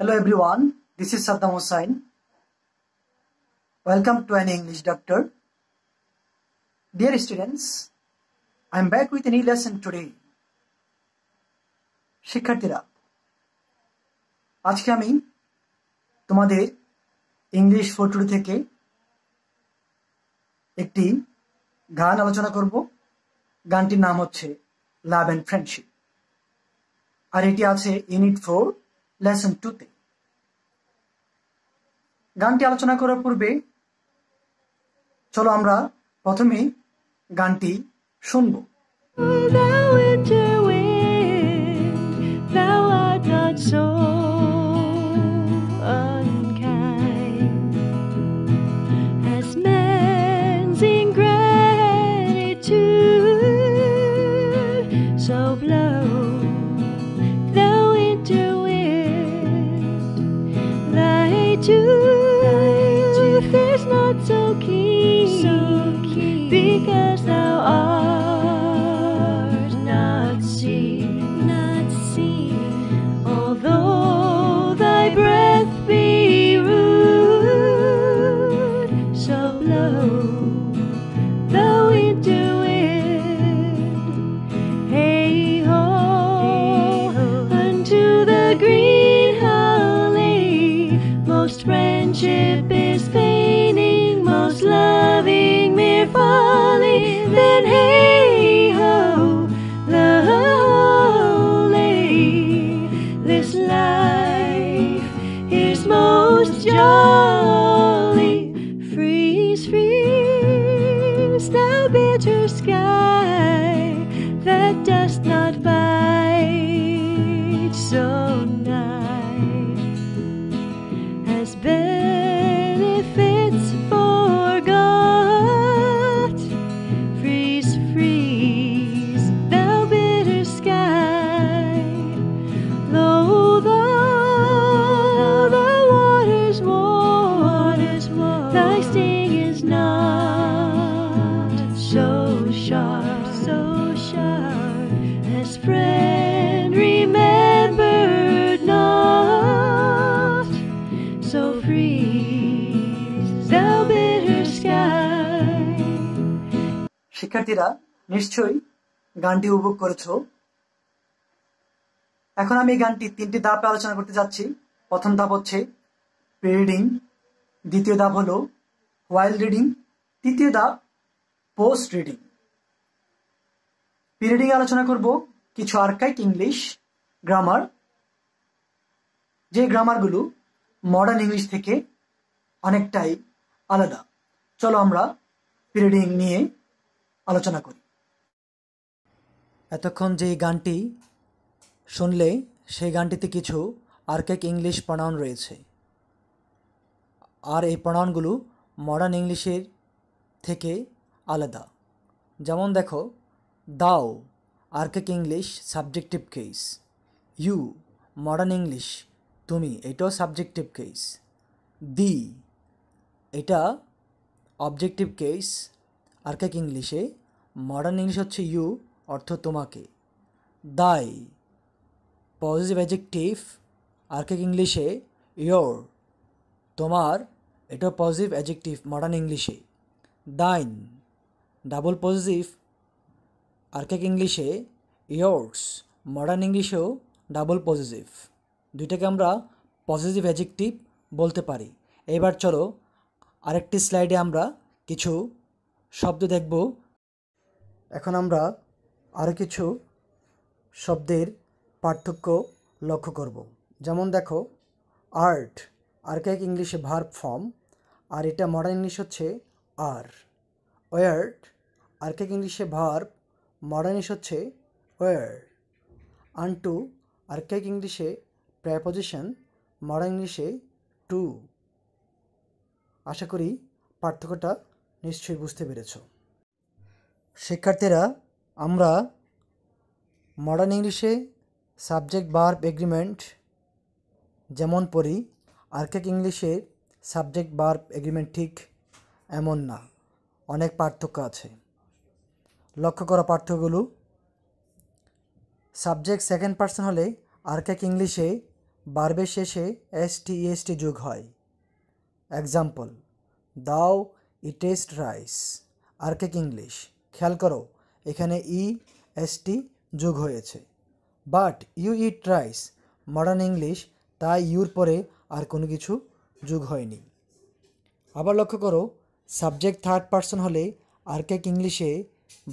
Hello everyone, this is Saddam Hussain. Welcome to an English Doctor. Dear students, I am back with a new lesson today. শিক্ষার্থীরা, আজকে আমি তোমাদের English 4 থেকে একটি গান আলোচনা করব। গানটির নাম হচ্ছে লাভ এন্ড ফ্রেন্ডশিপ, আর এটি আছে ইউনিট 4 লেসন 2 তে। গানটি আলোচনা করার পূর্বে চলো আমরা প্রথমে গানটি শুনবো। Because thou art not seen, although thy breath be rude, so blow thou into wind. Hey ho, unto the green holly, most friendship is feigning, most loving mere folly. Then hey ho, lovely, this life is most jolly. Freeze, freeze, thou bitter sky that dost not bite so nice, as benefits forgot. Freeze, freeze, thou bitter sky, though the waters warm, thy sting is not so sharp, as friend remembered not. So freeze, thou bitter sky. শিক্ষার্থীরা নিশ্চয়ই গানটি উপভোগ করেছো। এখন আমি এই গানটি 3টি ধাপে আলোচনা করতে যাচ্ছি। প্রথম ধাপ হচ্ছে প্রি রিডিং, দ্বিতীয় ধাপ হলো হোয়াইল রিডিং, তৃতীয় ধাপ পোস্ট রিডিং। প্রি রিডিং আলোচনা করব কিছু আর্কাইক ইংলিশ গ্রামার, যে গ্রামারগুলো মডার্ন ইংলিশ থেকে অনেকটাই আলাদা। চলো আমরা প্রি রিডিং নিয়ে আলোচনা করি। এতক্ষণ যে গানটি শুনলে সেই গানটিতে কিছু আর্কাইক ইংলিশ প্রনাউন রয়েছে, আর এই প্রনাউনগুলো মডার্ন ইংলিশের থেকে আলাদা। যেমন দেখো, thou archaic English subjective case, you modern English তুমি, এটাও সাবজেক্টিভ কেস, দি এটা অবজেক্টিভ কেস আর্কাইক ইংলিশে, মডার্ন ইংলিশ হচ্ছে ইউ অর্থ তোমাকে, দাই পজিটিভ অ্যাডজেক্টিভ আর্কাইক ইংলিশে ইয়োর তোমার, এটাও পজিটিভ অ্যাডজেক্টিভ মডার্ন ইংলিশে, দাইন ডাবল পজিটিভ আর্কাইক ইংলিশে ইয়োর্স, মডার্ন ইংলিশেও ডাবল পজিটিভ, দুইটাকে আমরা পজিটিভ অ্যাডজেক্টিভ বলতে পারি। এবার চলো আরেকটি স্লাইডে আমরা কিছু শব্দ দেখব। এখন আমরা আরও কিছু শব্দের পার্থক্য লক্ষ্য করব। যেমন দেখো, আর্ট আর্কাইক ইংলিশে ভার্ব ফর্ম, আর এটা মডার্ন ইংলিশ হচ্ছে আর। ওয়ার্ড আর্কাইক ইংলিশে ভার্ব, মডার্ন ইংলিশ হচ্ছে ওয়ার। আনটু আর্কাইক ইংলিশে প্রেপোজিশন, মডার্ন ইংলিশে টু। আশা করি পার্থক্যটা নিশ্চয়ই বুঝতে পেরেছ। শিক্ষার্থীরা, আমরা মডার্ন ইংলিশে সাবজেক্ট ভার্ব এগ্রিমেন্ট যেমন পড়ি, আর্কাইক ইংলিশে সাবজেক্ট ভার্ব এগ্রিমেন্ট ঠিক এমন না, অনেক পার্থক্য আছে। লক্ষ্য করা পার্থক্যগুলো, সাবজেক্ট সেকেন্ড পার্সন হলে আর্কাইক ইংলিশে ভার্বের শেষে এসটি যোগ হয়। এক্সাম্পল, দাও ইটেস্ট রাইস, আর্কেক ইংলিশ। খেয়াল করো এখানে এসটি যোগ হয়েছে। But you eat rice modern English, তাই ইউর পরে আর কোনো কিছু যোগ হয়নি। আবার লক্ষ্য করো, সাবজেক্ট থার্ড পারসন হলে আর্কেক ইংলিশে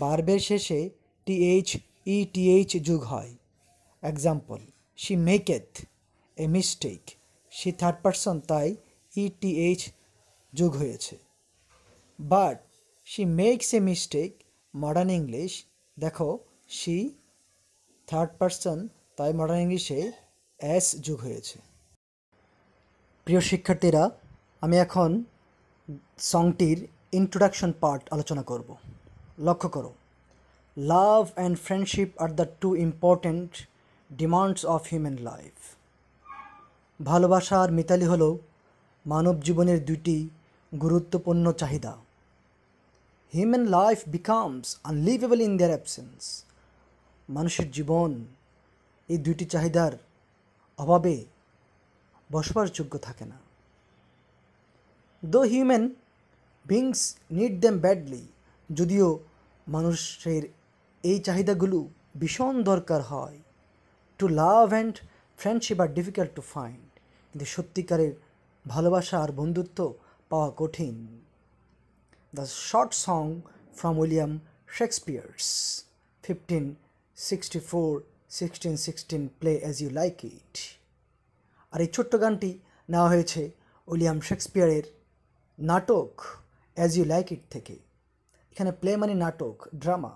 ভার্বের শেষে টিএইচ যোগ হয়। Example, she maketh a mistake, she third person, তাই ইটিএইচ যোগ হয়েছে। But she makes a mistake modern English, দেখো শি থার্ড পারসন, তাই মডার্ন ইংলিশে এস যোগ হয়েছে। প্রিয় শিক্ষার্থীরা, আমি এখন সংটির ইন্ট্রোডাকশন পার্ট আলোচনা করব। লক্ষ্য করো, love and friendship are the two important demands of human life. ভালোবাসা আর মিতালি হলো মানব জীবনের দুটি গুরুত্বপূর্ণ চাহিদা। Human life becomes unlivable in their absence. মানুষের জীবন এই দুইটি চাহিদার অভাবে বসবাসযোগ্য থাকে না। Though human beings need them badly, যদিও মানুষের এই চাহিদাগুলো ভীষণ দরকার হয়। True love and friendship are difficult to find, কিন্তু সত্যিকারের ভালোবাসা আর বন্ধুত্ব পাওয়া কঠিন। The short song from William Shakespeare's 1564-1616 play as you like it. আর এই ছোট্ট গানটি নেওয়া হয়েছে উইলিয়াম শেক্সপিয়ারের নাটক অ্যাজ ইউ লাইক ইট থেকে। এখানে প্লে মানে নাটক, drama.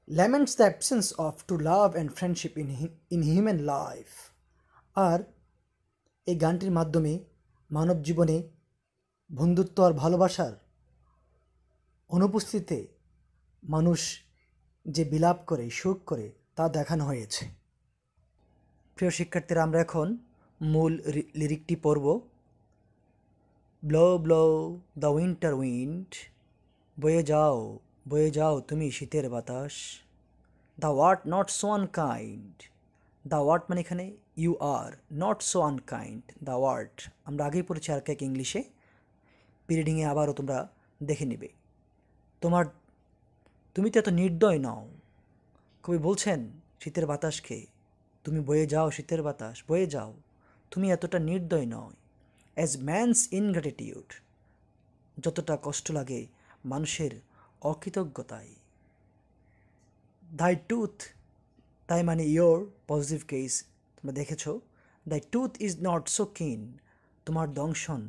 Laments the absence of true love and friendship in human life. আর এই গানটির মাধ্যমে মানব জীবনে বন্ধুত্ব আর ভালোবাসার অনুপস্থিতিতে মানুষ যে বিলাপ করে, শোক করে, তা দেখানো হয়েছে। প্রিয় শিক্ষার্থীরা, আমরা এখন মূল লিরিকটি পড়ব। Blow blow the winter wind, বয়ে যাও তুমি শীতের বাতাস। The wert not so unkind, the wert মানে এখানে you are, not so unkind the wert আমরা আগেই পড়েছি আর্কাইক ইংলিশে, পিরিডিংয়ে আবারও তোমরা দেখে নেবে। তুমি তো এত নির্দয় নও। কবি বলছেন শীতের বাতাসকে, তুমি বয়ে যাও শীতের বাতাস, বয়ে যাও, তুমি এতটা নির্দয় নয়। অ্যাজ ম্যানস ইনগ্র্যাটিটিউড, যতটা কষ্ট লাগে মানুষের অকৃতজ্ঞতায়। দাই টুথ, তাই মানে ইয়োর পজিটিভ কেস, তোমরা দেখেছো। দাই টুথ ইজ নট সো কিন, তোমার দংশন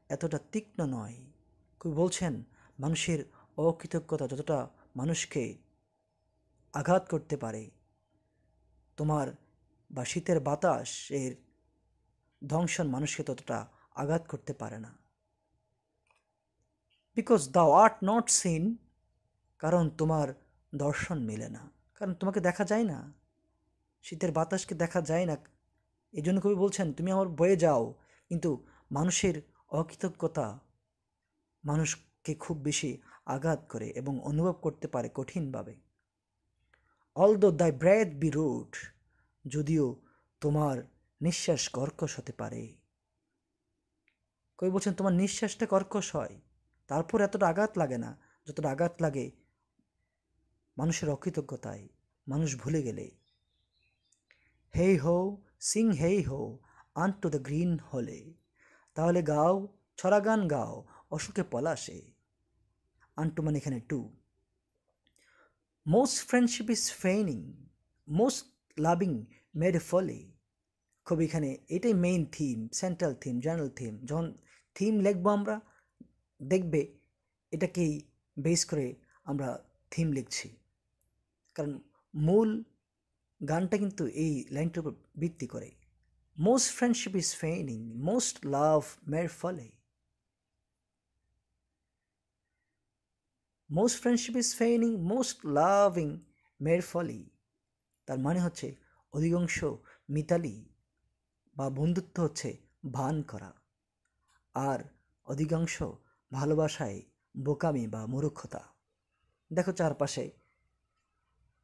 এতটা তীক্ষ্ণ নয়। কবি বলছেন মানুষের অকৃতজ্ঞতা যতটা মানুষকে আঘাত করতে পারে, তোমার বা শীতের বাতাস এর দংশন মানুষকে ততটা আঘাত করতে পারে না। বিকজ দাও আর্ট নট সিন, কারণ তোমার দর্শন মেলে না, কারণ তোমাকে দেখা যায় না, শীতের বাতাসকে দেখা যায় না। এই জন্য কবি বলছেন তুমি আমার বয়ে যাও, কিন্তু মানুষের অকৃতজ্ঞতা মানুষকে খুব বেশি আঘাত করে এবং অনুভব করতে পারে কঠিনভাবে। অলদো দাই ব্রেথ বি রুড, যদিও তোমার নিঃশ্বাস কর্কশ হতে পারে। কবি বলছেন তোমার নিঃশ্বাসটা কর্কশ হয়, তারপর এতটা আঘাত লাগে না যতটা আঘাত লাগে মানুষের অকৃতজ্ঞতায়, মানুষ ভুলে গেলে। হেই হো সিং হেই হো আনটু দ্য গ্রিন হলে, তাহলে গাও ছড়া গান গাও অশোকে পলাশে। আনটু মানে এখানে to. Most friendship is feigning, most loving mere folly. খুব এখানে এটাই main theme, central theme, general theme. যখন থিম লিখবো আমরা, দেখবে এটাকেই বেস করে আমরা থিম লিখছি, কারণ মূল গানটা কিন্তু এই লাইনটার উপর ভিত্তি করে। Most friendship is feigning, most love mere folly. Most friendship is feigning, most loving mere folly. তার মানে হচ্ছে অধিকাংশ মিতালি বা বন্ধুত্ব হচ্ছে ভান করা, আর অধিকাংশ ভালোবাসায় বোকামি বা মূর্খতা। দেখো চারপাশে,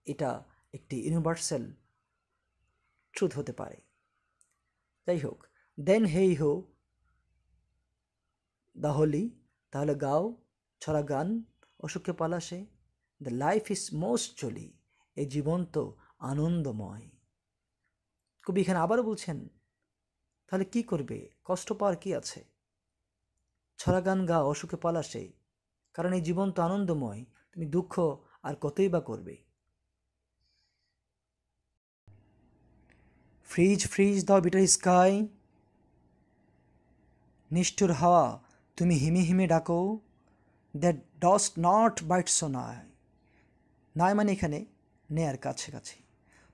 এটা একটি ইউনিভার্সাল ট্রুথ হতে পারে। যাই হোক, দেন হেই হো দ্য হোলি, তাহলে গাও ছড়া গান অসুখে পালাসে, the life is most jolly, এই জীবন তো আনন্দময়। কবি এখানে আবারও বলছেন, তাহলে কি করবে, কষ্ট পাওয়ার কি আছে, ছড়া গান গাও অসুখে পালাসে, কারণ এই জীবন তো আনন্দময়, তুমি দুঃখ আর কতই বা করবে। Fridge fridge the bitter sky, নিষ্ঠুর হাওয়া তুমি হিমে হিমে ডাকো, দ্যাট ডস্ট নট বাইট সো নাই, নাই মানে এখানে নেয়ার কাছাকাছি,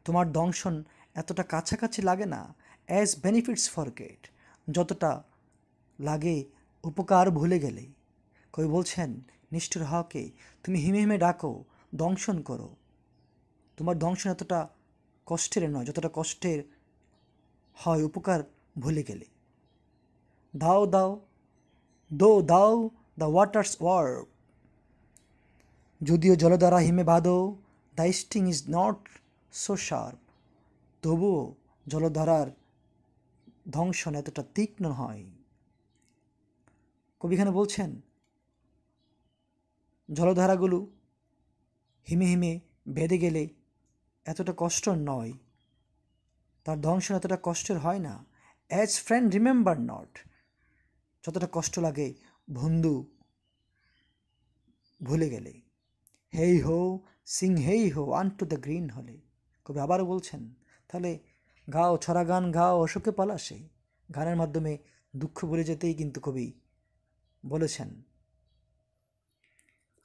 তোমার দংশন এতটা কাছাকাছি লাগে না, অ্যাজ বেনিফিটস ফরগেট, যতটা লাগে উপকার ভুলে গেলে। কবি বলছেন, নিষ্ঠুর হাওয়াকে তুমি হিমে হিমে ডাকো, দংশন করো, তোমার দংশন এতটা কষ্টের নয় যতটা কষ্টের হয় উপকার ভুলে গেলে। দাও দাও দাও দ্য ওয়াটার্স ওয়ার, যদিও জলধারা হিমে বাঁধো, the sting is not so sharp, তবুও জলধারার ধ্বংসন এতটা তীক্ষ্ণ হয়। কবি এখানে বলছেন, জলধারাগুলো হিমে হিমে বেঁধে গেলে এতটা কষ্ট নয়, তার ধ্বংসন এতটা কষ্টের হয় না। অ্যাজ ফ্রেন্ড রিমেম্বার নট, যতটা কষ্ট লাগে বন্ধু ভুলে গেলে। হেই হো সিং হেই হো আন টু দ্য গ্রিন হলে, কবি আবারও বলছেন, তাহলে গাও ছড়া গান গাও অশোকে পলাশে, গানের মাধ্যমে দুঃখ ভুলে যেতেই কিন্তু কবি বলেছেন।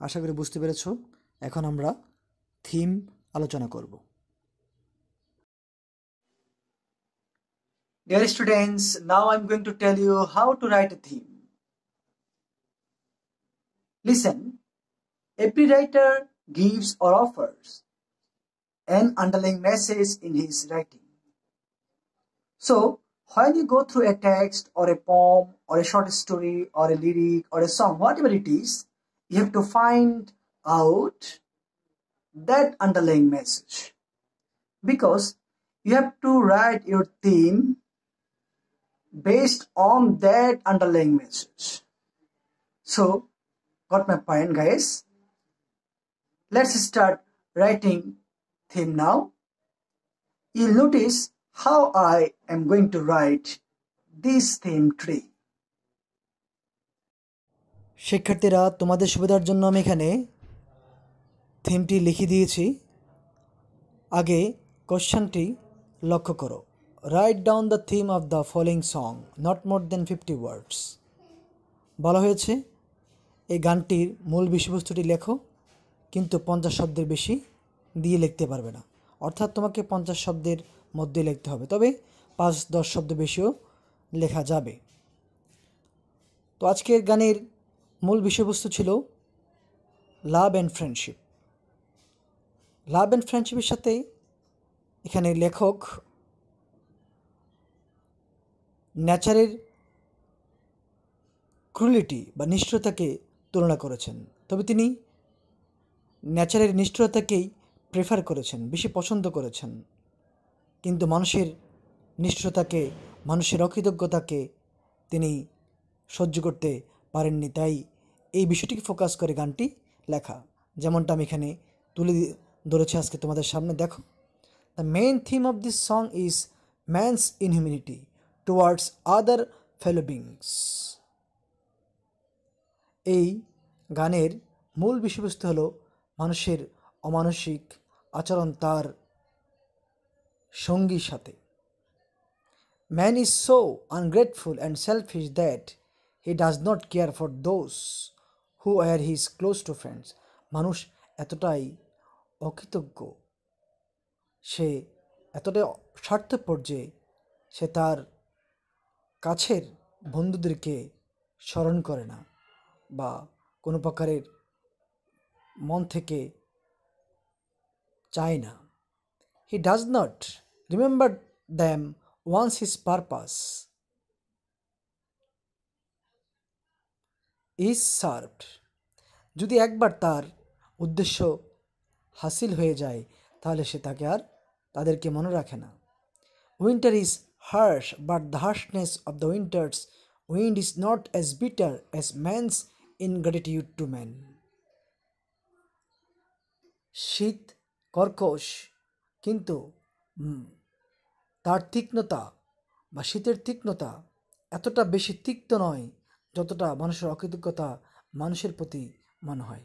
আশা করি বুঝতে পেরেছ। এখন আমরা থিম আলোচনা করব। Dear students, now I'm going to tell you how to write a theme. Listen, every writer gives or offers an underlying message in his writing. So, when you go through a text or a poem or a short story or a lyric or a song, whatever it is, you have to find out that underlying message. Because you have to write your theme based on that underlying message. So, got my point, guys? Let's start writing theme now. You'll notice how I am going to write this theme today. শিক্ষার্থীরা, তোমাদের সুবিধার জন্য আমি এখানে থিমটি লিখে দিয়েছি। আগে কোশ্চেনটি লক্ষ্য করো। Write down the theme of the following song, not more than 50 words. বলা হয়েছে এই গানটির মূল বিষয়বস্তুটি লেখো, কিন্তু 50 শব্দের বেশি দিয়ে লিখতে পারবে না। অর্থাৎ তোমাকে 50 শব্দের মধ্যে লিখতে হবে, তবে 5-10 শব্দ বেশিও লেখা যাবে। তো আজকের গানের মূল বিষয়বস্তু ছিল love and friendship. Love and ফ্রেন্ডশিপের সাথে এখানে লেখক নেচারের ক্রুয়েলিটি বা নিষ্ঠুরতাকে তুলনা করেছেন, তবে তিনি নেচারের নিষ্ঠুরতাকেই প্রেফার করেছেন, বেশি পছন্দ করেছেন। কিন্তু মানুষের নিষ্ঠুরতাকে, মানুষের অকৃতজ্ঞতাকে তিনি সহ্য করতে পারেননি, তাই এই বিষয়টিকে ফোকাস করে গানটি লেখা, যেমনটা আমি এখানে তুলে ধরেছি আজকে তোমাদের সামনে। দেখো, the main theme of this song is man's ইনহিউম্যানিটি towards other fellow beings. এই গানের মূল বিষয়বস্তু হলো মানুষের অমানসিক আচরণ তার সঙ্গীর সাথে। Man is so ungrateful and selfish that he does not care for those who are his close to friends. মানুষ এতটাই অকৃতজ্ঞ, সে এতটাই স্বার্থপর যে সে তার কাছের বন্ধুদেরকে স্মরণ করে না বা কোনো প্রকারের মন থেকে চায় না। He does not remember them once his purpose is served. যদি একবার তার উদ্দেশ্য হাসিল হয়ে যায় তাহলে সে তাকে আর তাদেরকে মনে রাখে না। Winter is harsh, but the harshness of the winter's wind is not as bitter as man's ingratitude to man. শীত কর্কশ, কিন্তু তার তীক্ষ্ণতা বা শীতের তীক্ষ্ণতা এতটা বেশি তিক্ত নয় যতটা মানুষের অকৃতজ্ঞতা মানুষের প্রতি মনে হয়।